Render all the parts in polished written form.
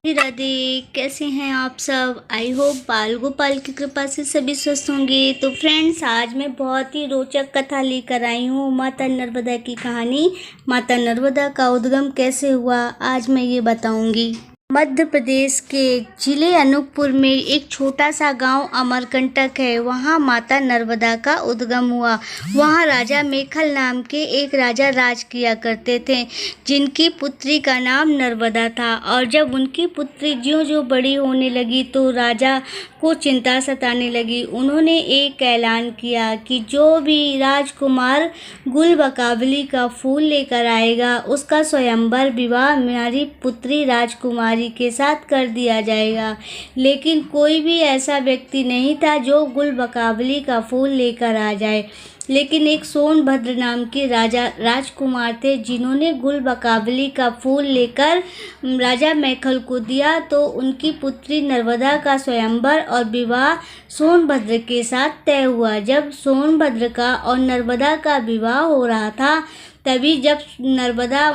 राधे राधे। कैसे हैं आप सब? आई होप बाल गोपाल की कृपा से सभी स्वस्थ होंगे। तो फ्रेंड्स, आज मैं बहुत ही रोचक कथा लेकर आई हूँ। माता नर्मदा की कहानी। माता नर्मदा का उद्गम कैसे हुआ, आज मैं ये बताऊंगी। मध्य प्रदेश के जिले अनूपपुर में एक छोटा सा गांव अमरकंटक है। वहां माता नर्मदा का उद्गम हुआ। वहां राजा मेखल नाम के एक राजा राज किया करते थे, जिनकी पुत्री का नाम नर्मदा था। और जब उनकी पुत्री ज्यों-ज्यों बड़ी होने लगी तो राजा को चिंता सताने लगी। उन्होंने एक ऐलान किया कि जो भी राजकुमार गुलबकावली का फूल लेकर आएगा, उसका स्वयंवर विवाह मेरी पुत्री राजकुमारी के साथ कर दिया जाएगा। लेकिन कोई भी ऐसा व्यक्ति नहीं था जो गुलबकावली का फूल लेकर आ जाए। लेकिन एक सोनभद्र नाम के राजकुमार थे, जिन्होंने गुलबकावली का फूल लेकर राजा मेखल को दिया। तो उनकी पुत्री नर्मदा का स्वयंवर और विवाह सोनभद्र के साथ तय हुआ। जब सोनभद्र का और नर्मदा का विवाह हो रहा था, तभी जब नर्मदा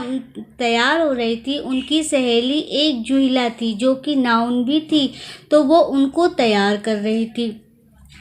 तैयार हो रही थी, उनकी सहेली एक जुहिला थी जो कि नाउन भी थी, तो वो उनको तैयार कर रही थी।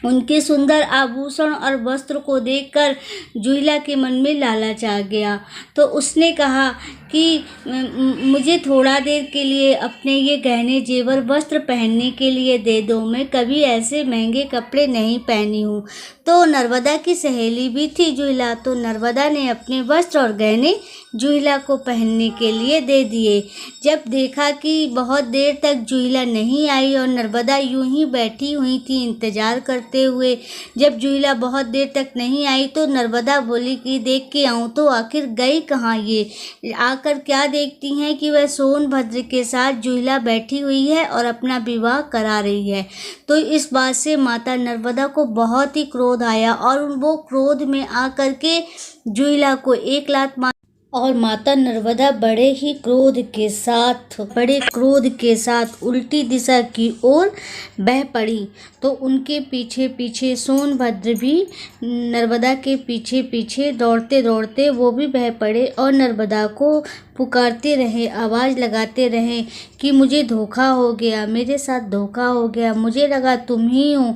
उनके सुंदर आभूषण और वस्त्र को देखकर जुहिला के मन में लालच आ गया। तो उसने कहा कि मुझे थोड़ा देर के लिए अपने ये गहने जेवर वस्त्र पहनने के लिए दे दो, मैं कभी ऐसे महंगे कपड़े नहीं पहनी हूँ। तो नर्मदा की सहेली भी थी जुहिला, तो नर्मदा ने अपने वस्त्र और गहने जुहिला को पहनने के लिए दे दिए। जब देखा कि बहुत देर तक जुहिला नहीं आई और नर्मदा यूं ही बैठी हुई थी इंतजार करते हुए, जब जुहिला बहुत देर तक नहीं आई तो नर्मदा बोली कि देख के आऊँ तो आखिर गई कहाँ ये। आकर क्या देखती हैं कि वह सोनभद्र के साथ जुहिला बैठी हुई है और अपना विवाह करा रही है। तो इस बात से माता नर्मदा को बहुत ही क्रोध आया और वो क्रोध में आकर के जुहिला को एक लात मार और माता नर्मदा बड़े क्रोध के साथ उल्टी दिशा की ओर बह पड़ी। तो उनके पीछे पीछे सोनभद्र भी नर्मदा के पीछे पीछे दौड़ते दौड़ते वो भी बह पड़े और नर्मदा को पुकारते रहे, आवाज़ लगाते रहे कि मुझे धोखा हो गया, मेरे साथ धोखा हो गया, मुझे लगा तुम ही हो।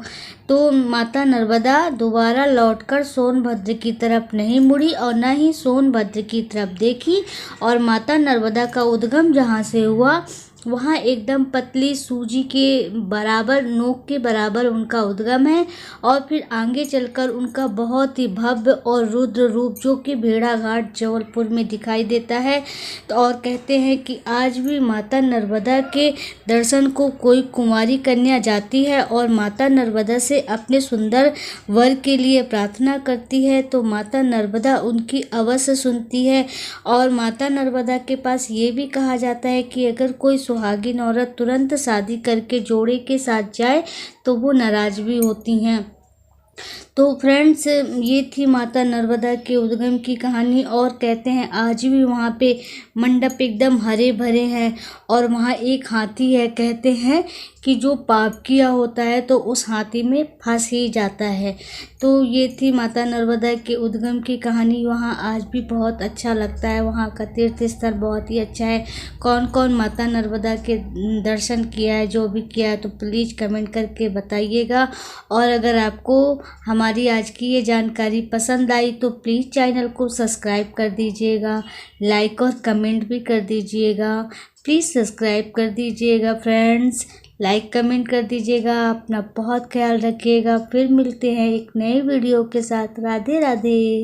तो माता नर्मदा दोबारा लौटकर सोनभद्र की तरफ नहीं मुड़ी और न ही सोनभद्र की तरफ देखी। और माता नर्मदा का उद्गम जहाँ से हुआ, वहाँ एकदम पतली सूजी के बराबर, नोक के बराबर उनका उद्गम है। और फिर आगे चलकर उनका बहुत ही भव्य और रुद्र रूप जो कि भेड़ाघाट जबलपुर में दिखाई देता है। तो और कहते हैं कि आज भी माता नर्मदा के दर्शन को कोई कुंवारी कन्या जाती है और माता नर्मदा से अपने सुंदर वर के लिए प्रार्थना करती है, तो माता नर्मदा उनकी अवश्य सुनती है। और माता नर्मदा के पास ये भी कहा जाता है कि अगर कोई सुहागिन औरत तुरंत शादी करके जोड़े के साथ जाए तो वो नाराज भी होती हैं। तो फ्रेंड्स, ये थी माता नर्मदा के उद्गम की कहानी। और कहते हैं आज भी वहाँ पे मंडप एकदम हरे भरे हैं और वहाँ एक हाथी है। कहते हैं कि जो पाप किया होता है तो उस हाथी में फंस ही जाता है। तो ये थी माता नर्मदा के उद्गम की कहानी। वहाँ आज भी बहुत अच्छा लगता है, वहाँ का तीर्थ स्थल बहुत ही अच्छा है। कौन कौन माता नर्मदा के दर्शन किया है, जो भी किया है, तो प्लीज़ कमेंट करके बताइएगा। और अगर आपको हमारी आज की ये जानकारी पसंद आई तो प्लीज़ चैनल को सब्सक्राइब कर दीजिएगा, लाइक और कमेंट भी कर दीजिएगा। प्लीज़ सब्सक्राइब कर दीजिएगा फ्रेंड्स, लाइक कमेंट कर दीजिएगा। अपना बहुत ख्याल रखिएगा। फिर मिलते हैं एक नए वीडियो के साथ। राधे राधे।